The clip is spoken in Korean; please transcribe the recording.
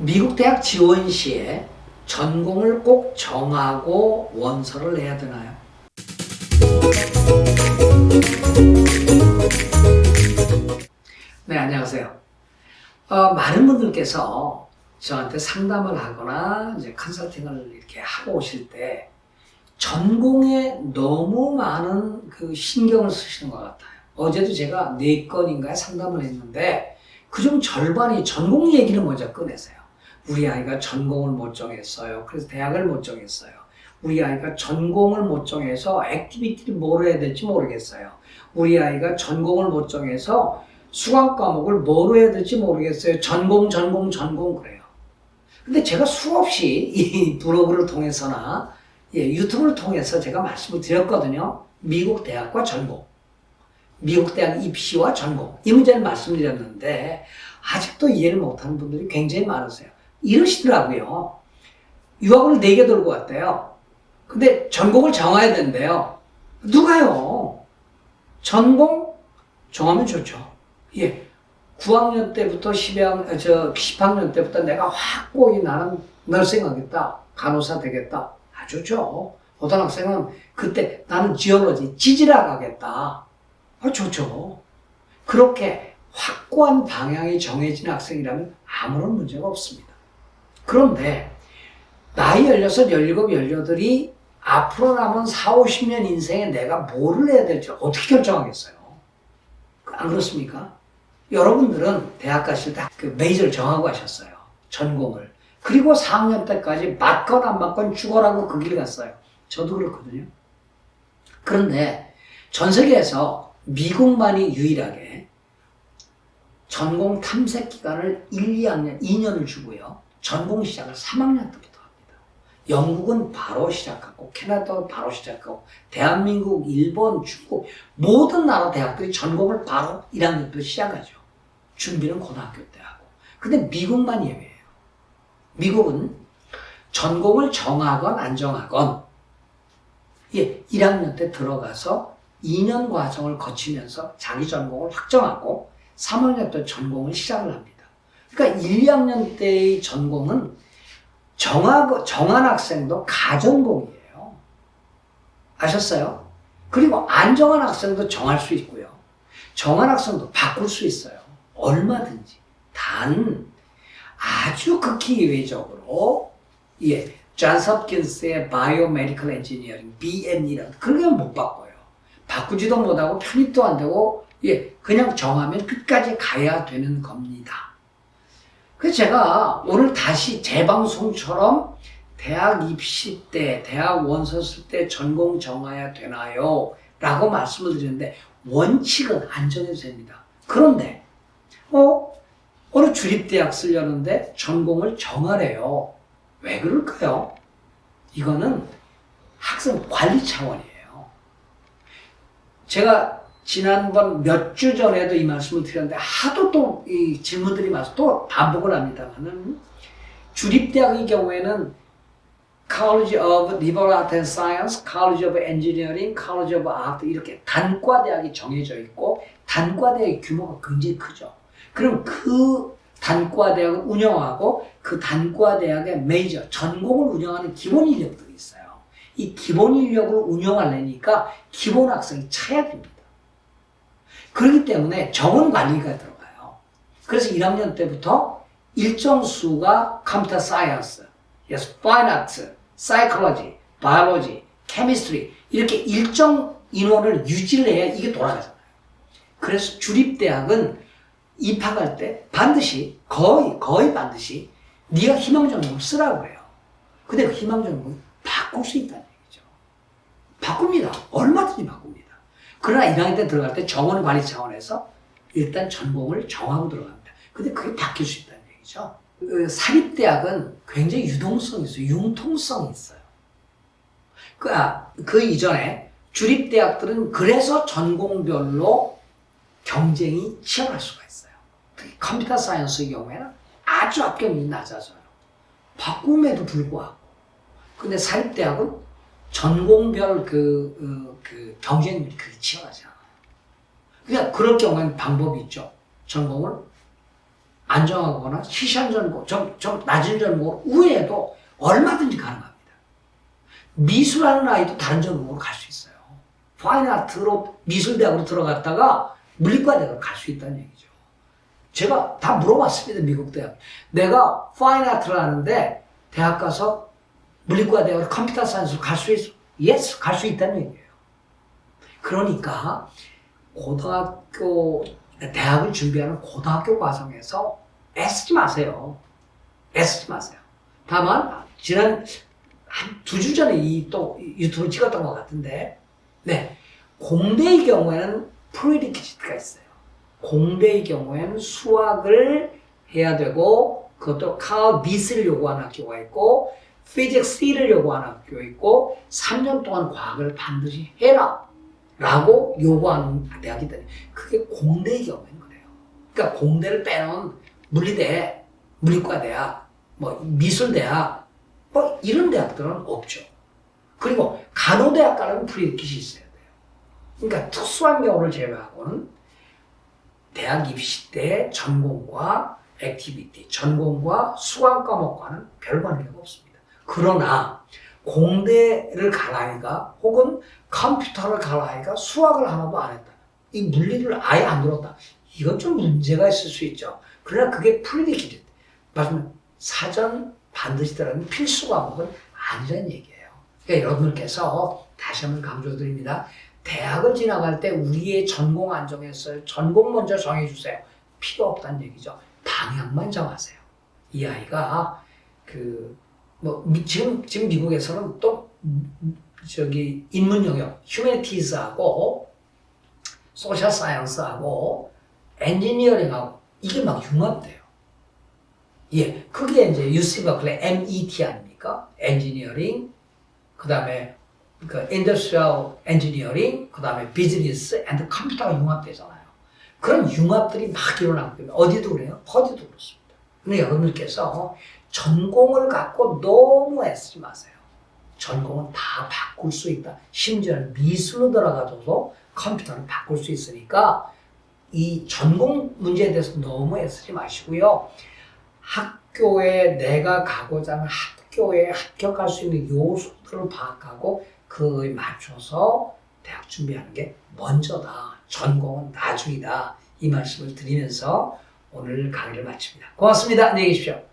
미국 대학 지원 시에 전공을 꼭 정하고 원서를 내야 되나요? 네, 안녕하세요. 많은 분들께서 저한테 상담을 하거나 이제 컨설팅을 이렇게 하고 오실 때 전공에 너무 많은 그 신경을 쓰시는 것 같아요. 어제도 제가 4건인가 상담을 했는데 그중 절반이 전공 얘기를 먼저 꺼내세요. 우리 아이가 전공을 못 정했어요. 그래서 대학을 못 정했어요. 우리 아이가 전공을 못 정해서 액티비티를 뭘 해야 될지 모르겠어요. 우리 아이가 전공을 못 정해서 수강 과목을 뭐로 해야 될지 모르겠어요. 전공 그래요. 근데 제가 수없이 이 블로그를 통해서나 유튜브를 통해서 제가 말씀을 드렸거든요. 미국 대학과 전공, 미국 대학 입시와 전공, 이 문제를 말씀드렸는데 아직도 이해를 못하는 분들이 굉장히 많으세요. 이러시더라고요. 유학을 4개 들고 왔대요. 근데 전공을 정해야 된대요. 누가요? 전공 정하면 좋죠. 9학년 때부터 10학년 때부터 내가 확고히 나는 널싱 하겠다. 간호사 되겠다. 좋죠. 어떤 학생은 그때 나는 지올로지, 지질학 하겠다. 좋죠. 그렇게 확고한 방향이 정해진 학생이라면 아무런 문제가 없습니다. 그런데 나이 16, 17, 18이 앞으로 남은 4, 50년 인생에 내가 뭐를 해야 될지 어떻게 결정하겠어요? 안 그렇습니까? 여러분들은 대학 가실 때 그 메이저를 정하고 가셨어요. 전공을. 그리고 4학년 때까지 맞건 안 맞건 죽어라고 그 길 갔어요. 저도 그렇거든요. 그런데 전 세계에서 미국만이 유일하게 전공 탐색 기간을 1, 2학년, 2년을 주고요. 전공 시작을 3학년 때부터 합니다. 영국은 바로 시작하고, 캐나다도 바로 시작하고, 대한민국, 일본, 중국, 모든 나라 대학들이 전공을 바로 1학년 때부터 시작하죠. 준비는 고등학교 때 하고. 근데 미국만 예외예요. 미국은 전공을 정하건 안 정하건 1학년 때 들어가서 2년 과정을 거치면서 자기 전공을 확정하고 3학년 때 전공을 시작을 합니다. 그러니까 1, 2학년 때의 전공은 정한 학생도 가전공이에요. 아셨어요? 그리고 안 정한 학생도 정할 수 있고요. 정한 학생도 바꿀 수 있어요. 얼마든지. 단 아주 극히 예외적으로 존스 홉킨스의 바이오메디컬 엔지니어링 BM이라는 그런 건 못 바꿔요. 바꾸지도 못하고 편입도 안 되고 그냥 정하면 끝까지 가야 되는 겁니다. 그래서 제가 오늘 다시 재방송처럼 대학 입시 때, 대학 원서 쓸 때 전공 정해야 되나요? 라고 말씀을 드렸는데 원칙은 안 정해도 됩니다. 그런데 어느 주립대학 쓰려는데 전공을 정하래요. 왜 그럴까요? 이거는 학생 관리 차원이에요. 제가 지난번 몇 주 전에도 이 말씀을 드렸는데 하도 또 이 질문들이 많아서 또 반복을 합니다만은 주립대학의 경우에는 College of Liberal Arts and Science, College of Engineering, College of Art 이렇게 단과대학이 정해져 있고 단과대학의 규모가 굉장히 크죠. 그럼 그 단과대학을 운영하고 그 단과대학의 메이저, 전공을 운영하는 기본 인력들이 있어요. 이 기본 인력을 운영하려니까 기본 학생이 차야 됩니다. 그렇기 때문에 정원 관리가 들어가요. 그래서 1학년 때부터 일정 수가 컴퓨터 사이언스, 파인 아트, 사이콜로지, 바이올로지, 케미스트리 이렇게 일정 인원을 유지를 해야 이게 돌아가잖아요. 그래서 주립대학은 입학할 때 반드시 거의 반드시 네가 희망 전공을 쓰라고 해요. 근데 그 희망 전공을 바꿀 수 있다는 얘기죠. 바꿉니다. 얼마든지 바꿉니다. 그러나 1학년 때 들어갈 때 정원 관리 차원에서 일단 전공을 정하고 들어갑니다. 근데 그게 바뀔 수 있다는 얘기죠. 사립대학은 굉장히 유동성이 있어요. 융통성이 있어요. 그 이전에 주립대학들은 그래서 전공별로 경쟁이 치열할 수가 있어요. 특히 컴퓨터 사이언스의 경우에는 아주 합격률이 낮아져요. 바꿈에도 불구하고. 근데 사립대학은 전공별 경쟁률이 그렇게 치열하지 않아요. 그러니까 그럴 경우에는 방법이 있죠. 전공을 안정하거나 시시한 전공, 좀 낮은 전공 우회해도 얼마든지 가능합니다. 미술하는 아이도 다른 전공으로 갈 수 있어요. 파인아트로 미술대학으로 들어갔다가 물리과대학으로 갈 수 있다는 얘기죠. 제가 다 물어봤습니다. 미국 대학. 내가 파인아트를 하는데 대학 가서 물리과대학으로 컴퓨터 사이언스로 갈 수 있어? Yes, 갈 수 있다는 얘기예요. 그러니까 고등학교, 대학을 준비하는 고등학교 과정에서 애쓰지 마세요. 애쓰지 마세요. 다만 지난 한 2주 전에 또 유튜브 찍었던 것 같은데, 네, 공대의 경우에는 프리리퀴지트가 있어요. 공대의 경우에는 수학을 해야 되고, 그것도 카우 B를 요구하는 학교가 있고, 피직스 C를 요구하는 학교가 있고, 3년 동안 과학을 반드시 해라 라고 요구하는 대학이 있다니. 그게 공대의 경우에는 그래요. 그러니까 공대를 빼놓은 물리대, 물리과대학, 뭐 미술대학, 뭐 이런 대학들은 없죠. 그리고 간호대학 가려면 프리리퀴즈 있어야 돼요. 그러니까 특수한 경우를 제외하고는 대학 입시 때 전공과 액티비티, 전공과 수강 과목과는 별 관계가 없습니다. 그러나 공대를 갈 아이가 혹은 컴퓨터를 갈 아이가 수학을 하나도 안 했다. 이 물리를 아예 안 들었다. 이건 좀 문제가 있을 수 있죠. 그러나 그게 프리리퀴즈. 말하자면 사전 반드시 들어가는 필수 과목은 아니라는 얘기예요. 그러니까 여러분들께서 다시 한번 강조드립니다. 대학을 지나갈 때 우리의 전공 안 정했어요. 전공 먼저 정해주세요. 필요 없다는 얘기죠. 방향만 정하세요. 이 아이가 지금 미국에서는 또 인문 영역, 휴머니티즈하고 소셜 사이언스하고 엔지니어링하고 이게 막 융합돼요. 예, 그게 이제 UC 버클리 MET 아닙니까? 엔지니어링, 그 다음에 인더스트리얼 엔지니어링, 그 다음에 비즈니스 앤드 컴퓨터가 융합되잖아요. 그런 융합들이 막 일어나고 있습니다. 어디도 그래요? 어디도 그렇습니다. 근데 여러분들께서 전공을 갖고 너무 애쓰지 마세요. 전공은 다 바꿀 수 있다. 심지어는 미술로 들어가서도 컴퓨터를 바꿀 수 있으니까 이 전공 문제에 대해서 너무 애쓰지 마시고요. 학교에 내가 가고자 하는 학교에 합격할 수 있는 요소들을 파악하고 그거에 맞춰서 대학 준비하는 게 먼저다. 전공은 나중이다. 이 말씀을 드리면서 오늘 강의를 마칩니다. 고맙습니다. 안녕히 계십시오.